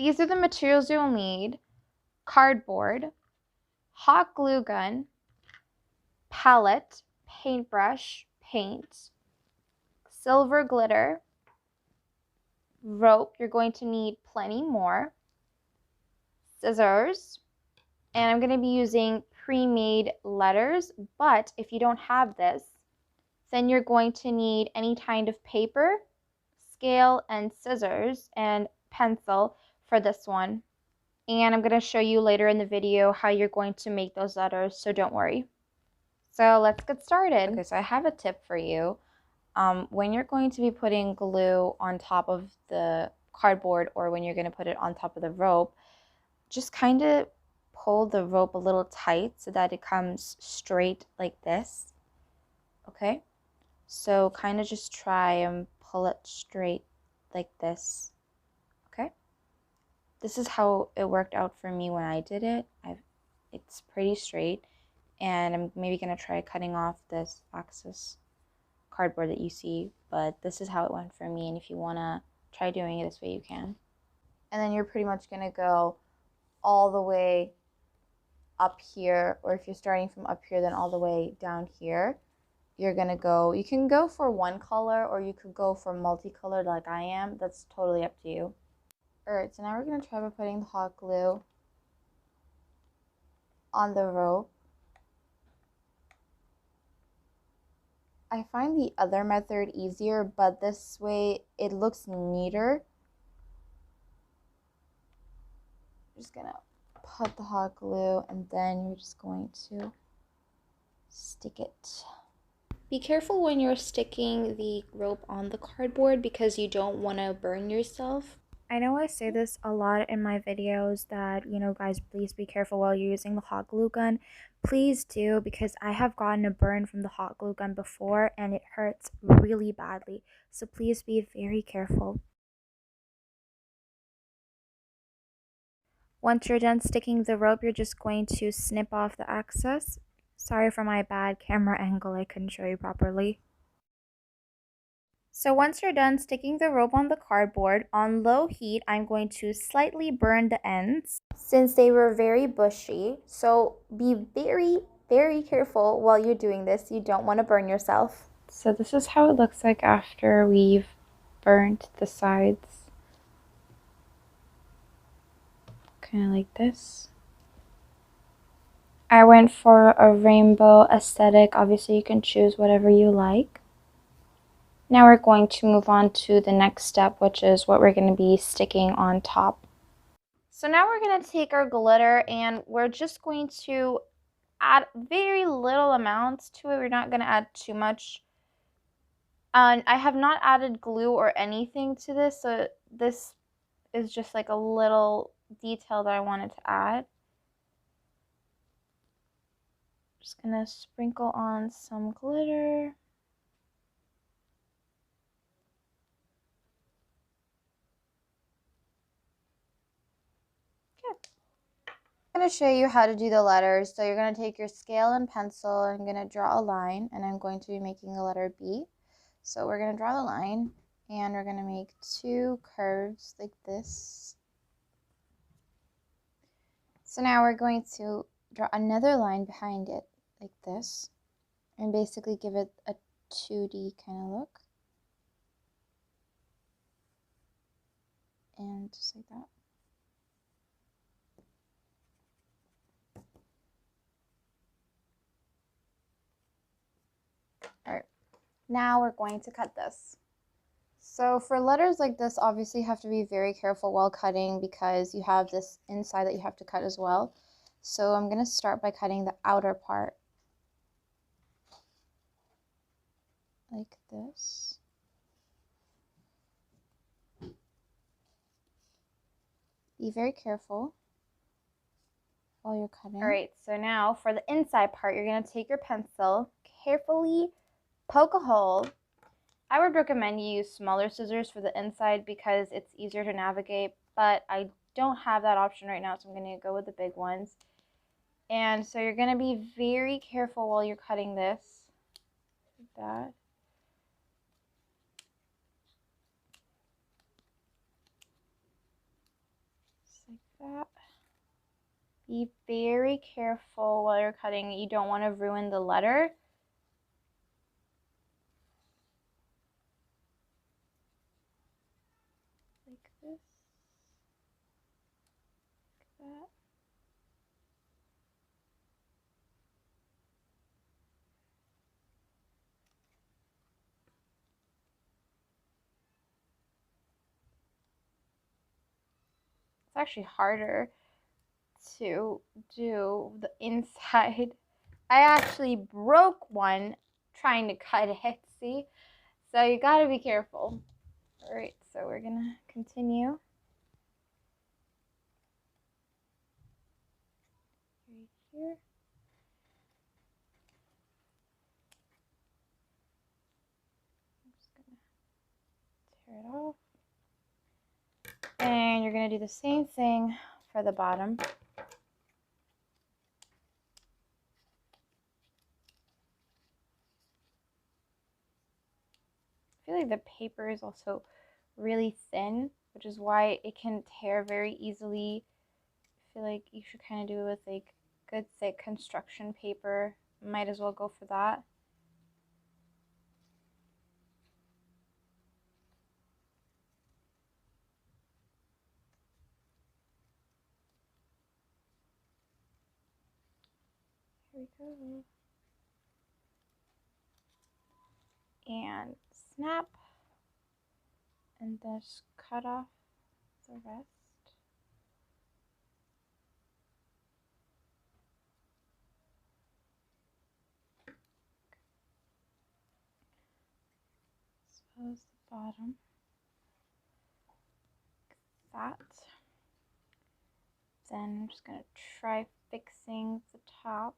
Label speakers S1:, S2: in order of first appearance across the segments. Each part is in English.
S1: These are the materials you'll need: cardboard, hot glue gun, palette, paintbrush, paint, silver glitter, rope. You're going to need plenty more, scissors, and I'm going to be using pre-made letters, but if you don't have this, then you're going to need any kind of paper, scale, and scissors, and pencil for this one. And I'm going to show you later in the video how you're going to make those letters, so don't worry. So let's get started. Okay, so I have a tip for you. When you're going to be putting glue on top of the cardboard, or when you're going to put it on top of the rope, just kind of pull the rope a little tight so that it comes straight like this. Okay, so kind of just try and pull it straight like this. Okay, this is how it worked out for me when I did it. It's pretty straight, and I'm maybe going to try cutting off this excess cardboard that you see, but this is how it went for me, and if you want to try doing it this way, you can. And then you're pretty much going to go all the way up here, or if you're starting from up here, then all the way down here. You're going to go, you can go for one color, or you could go for multicolored like I am. That's totally up to you. Alright, so now we're going to try by putting the hot glue on the rope. I find the other method easier, but this way it looks neater. I'm just gonna put the hot glue, and then you're just going to stick it. Be careful when you're sticking the rope on the cardboard because you don't want to burn yourself. I know I say this a lot in my videos that, guys, please be careful while you're using the hot glue gun. Please do, because I have gotten a burn from the hot glue gun before and it hurts really badly. So please be very careful. Once you're done sticking the rope, you're just going to snip off the excess. Sorry for my bad camera angle, I couldn't show you properly. So once you're done sticking the rope on the cardboard, on low heat, I'm going to slightly burn the ends since they were very bushy. So be very, very careful while you're doing this. You don't want to burn yourself. So this is how it looks like after we've burnt the sides. Kind of like this. I went for a rainbow aesthetic. Obviously, you can choose whatever you like. Now we're going to move on to the next step, which is what we're going to be sticking on top. So now we're going to take our glitter, and we're just going to add very little amounts to it. We're not going to add too much. I have not added glue or anything to this, so this is just like a little detail that I wanted to add. Just going to sprinkle on some glitter. I'm going to show you how to do the letters. So you're going to take your scale and pencil, and I'm going to draw a line, and I'm going to be making the letter B. So we're going to draw the line, and we're going to make two curves like this. So now we're going to draw another line behind it like this, and basically give it a 2D kind of look. And just like that. Alright, now we're going to cut this. So for letters like this, obviously you have to be very careful while cutting because you have this inside that you have to cut as well. So I'm going to start by cutting the outer part. Like this. Be very careful while you're cutting. Alright, so now for the inside part, you're going to take your pencil, carefully poke a hole. I would recommend you use smaller scissors for the inside because it's easier to navigate, but I don't have that option right now, so I'm going to go with the big ones. And so you're going to be very careful while you're cutting this. Like that. that. Be very careful while you're cutting. You don't want to ruin the letter. Like this. Like that. It's actually harder to do the inside. I actually broke one trying to cut 𝗧𝗃, so you gotta be careful. All right, so we're gonna continue. Right here. I'm just gonna tear it off. And you're gonna do the same thing for the bottom. I feel like the paper is also really thin, which is why it can tear very easily. I feel like you should kind of do it with like good thick construction paper. Might as well go for that. Here we go. And snap, and just cut off the rest. So is the bottom, like that. Then I'm just gonna try fixing the top.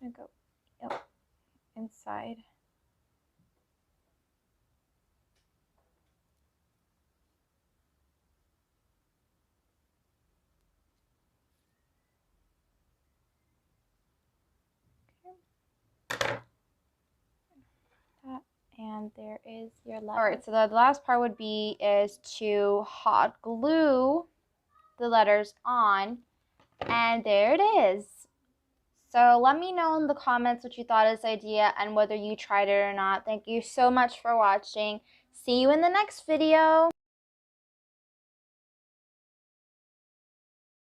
S1: I'm gonna go inside. Okay. That, and there is your letter. All right, so the last part would be to hot glue the letters on, and there it is. So let me know in the comments what you thought of this idea and whether you tried it or not. Thank you so much for watching. See you in the next video.